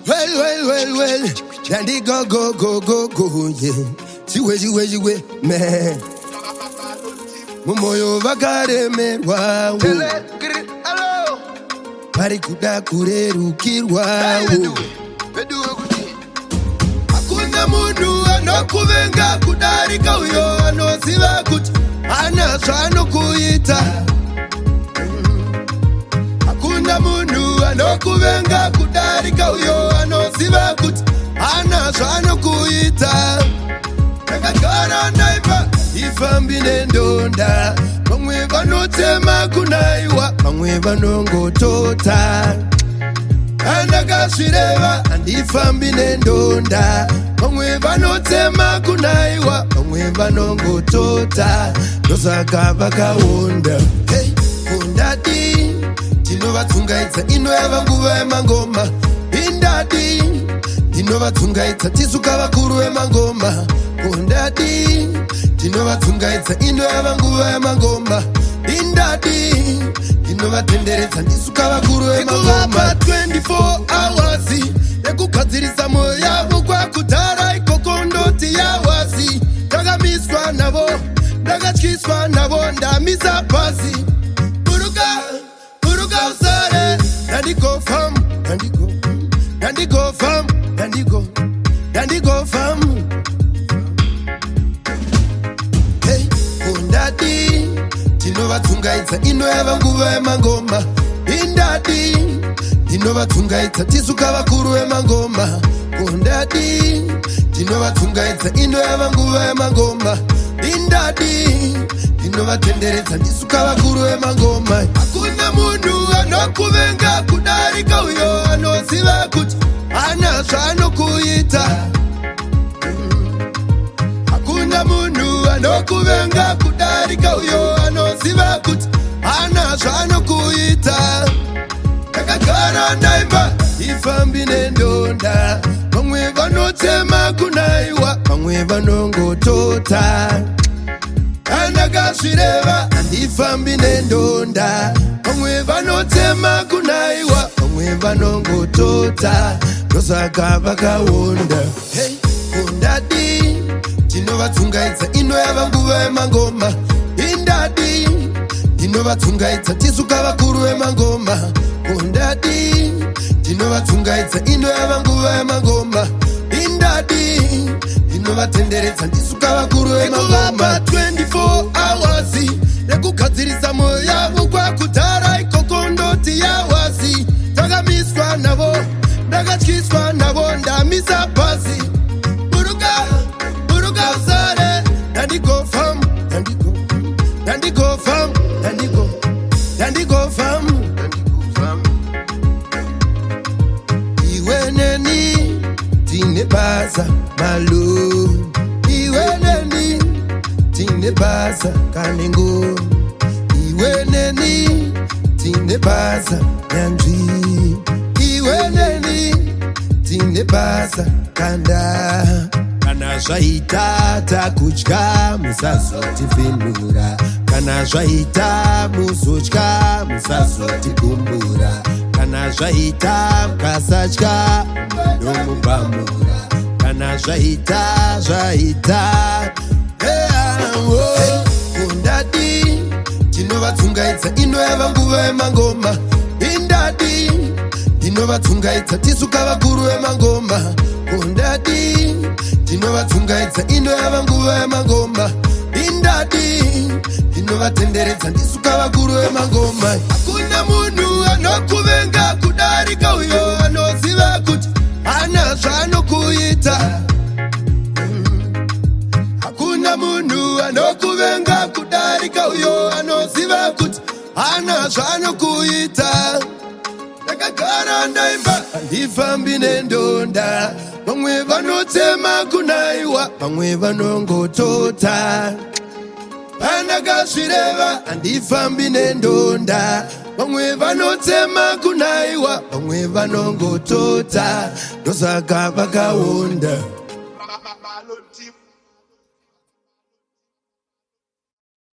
Well, Dandy go, yeah. Jiwe, man. Mumoyo vakare merwawo. Pari kuda kurerukirwawo. Hakuna munhu anokuvenga kudarika uyo anoziva kuti ana zvanokuita. Hakuna munhu anokuvenga kudarika uyo anoziva kuti ana zvanokuita. Takagara naiva ifambi nendonda, vamwe vanotema kunaiwa, vamwe vanongotota. Andakazvireva handifambi nendonda, vamwe vanotema kunaiwa, vamwe vanongotota. Ndosaka vakaonda kundadi tinovatungaidza ino yava nguva yemangoma. Indadi ndinovatungaidza tisuka vakuru vemangoma. Kundadi tinovatungaidza ino yava nguva yemangoma. Indadi ndinovatenderedza ndisuka vakuru vemangoma. 24 hours yekugadzirisa moyo yavo kwakudhara ikoko ndoti yawazi. Ndakamiswa navo, ndakatyiswa navo, ndamisa pasi. Buruka usare, ndandigo fam, ndandigo fam. Hey, kundadi tinovatungaidza ino yava nguva yemangoma. Indadi ndinovatungaidza tisuka vakuru vemangoma. Kundadi ndinovatungaidza ino yava nguva yemangoma. Indadi ndinovatenderedza ndisuka vakuru vemangoma. Hakuna munhu anokuvenga kudarika uyo anoziva kuti ana zvanokuita. Hakuna munhu anokuvenga kudarika uyo anoziva kuti ana zvanokuita. Takagara naimba ifambi nendonda, vamwe vanotema kunaiwa, vamwe vanongotota. Andakazvireva handifambi nendonda, vamwe vanotema kunaiwa, vamwe vanongotota. Ndosaka vakaonda kundadi tinovatungaidza ino yava nguva yemangoma. Indadi ndinovatungaidza tisuka vakuru vemangoma. Kundadi ndinovatungaidza ino yava nguva yemangoma. Indadi ndinovatenderedza ndisuka vakuru vemangoma. 24 hours yekugadzirisa moyo yavo kwakudhara ikoko ndoti yawazi. Takamiswa navo, ndakatyiswa navo, ndamisa pasi. Buruka usare, ndandigo fam. Iwe neni tine basa malo. Iwe neni tine basa kanengo. Iwe neni tine basa nyanjwi. Iwe neni tine basa kanda. Kana zvaita takudya musazotivhindura. Kana zvaita muzodya musazotigumbura. Kana zvaita mukasadya ndomubamura. Kana zvaita kundadi tinovatungaidza ino yava nguva yemangoma. Indadi ndinovatungaidza tisuka vakuru vemangoma. Kundadi ndinovatungaidza ino yava nguva yemangoma. Indadi ndinovatenderedza ndisuka vakuru vemangoma. Hakuna munhu anokuvenga kudarika uyo anoziva kuti ana zvanokuita. Hakuna munhu anokuvenga kudarika uyo anoziva kuti ana zvanokuita. Takagara ndaimba handifambi nendonda, vamwe vanotema kunaiwa, vamwe vanongotota. Andakazvireva handifambi nendonda, vamwe vanotema kunaiwa, vamwe vanongotota. Ndosaka vakaonda